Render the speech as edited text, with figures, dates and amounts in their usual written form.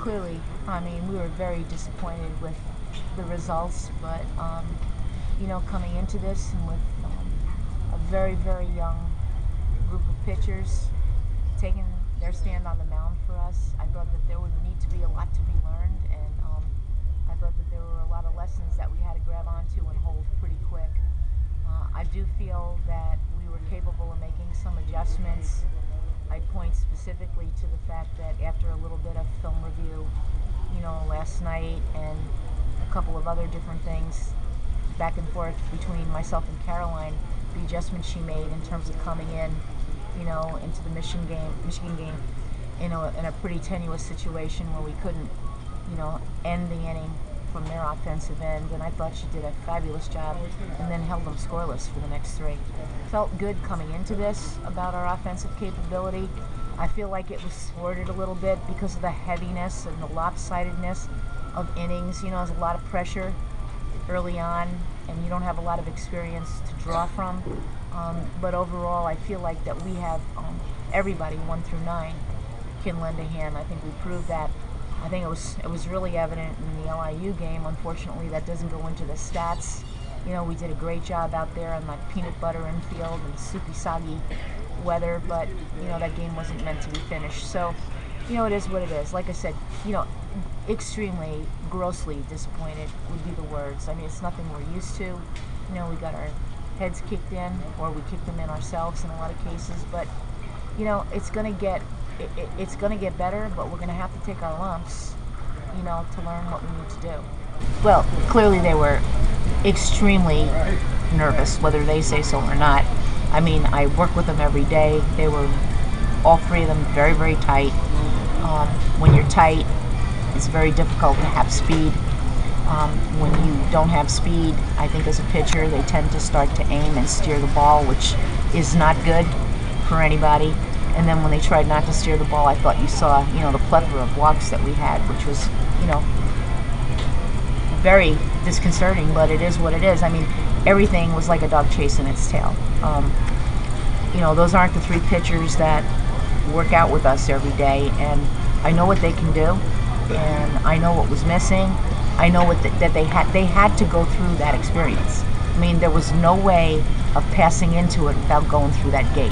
clearly, I mean, we were very disappointed with the results, but coming into this and with a very, very young group of pitchers taking their stand on the mound for us, I thought that there would need to be a lot to be learned, and I thought that there were a lot of lessons that we had to grab onto and hold pretty quick. I do feel that we were capable of making some adjustments. I'd point specifically to the fact that after a little bit of film review, last night and a couple of other different things back and forth between myself and Caroline, the adjustments she made in terms of coming in, into the Michigan game, in a pretty tenuous situation where we couldn't, end the inning from their offensive end, and I thought she did a fabulous job and then held them scoreless for the next three. Felt good coming into this about our offensive capability. I feel like it was thwarted a little bit because of the heaviness and the lopsidedness of innings. There's a lot of pressure early on, and you don't have a lot of experience to draw from. But overall, I feel like that we have everybody 1 through 9 can lend a hand. I think we proved that. I think it was really evident in the LIU game. Unfortunately, that doesn't go into the stats. We did a great job out there on that peanut butter infield and soupy soggy weather, but that game wasn't meant to be finished. So, it is what it is. Like I said, extremely, grossly disappointed would be the words. I mean, it's nothing we're used to. We got our heads kicked in, or we kicked them in ourselves in a lot of cases. But it's gonna get better. But we're gonna have to take our lumps, to learn what we need to do. Well, clearly they were extremely nervous, whether they say so or not. I mean, I work with them every day. They were, all three of them, very, very tight. When you're tight, it's very difficult to have speed. When you don't have speed, I think as a pitcher, they tend to start to aim and steer the ball, which is not good for anybody. And then when they tried not to steer the ball, I thought you saw, the plethora of walks that we had, which was, very disconcerting, but it is what it is. I mean, everything was like a dog chasing its tail. Those aren't the three pitchers that work out with us every day, and I know what they can do, and I know what was missing. I know that they had to go through that experience. I mean, there was no way of passing into it without going through that gate.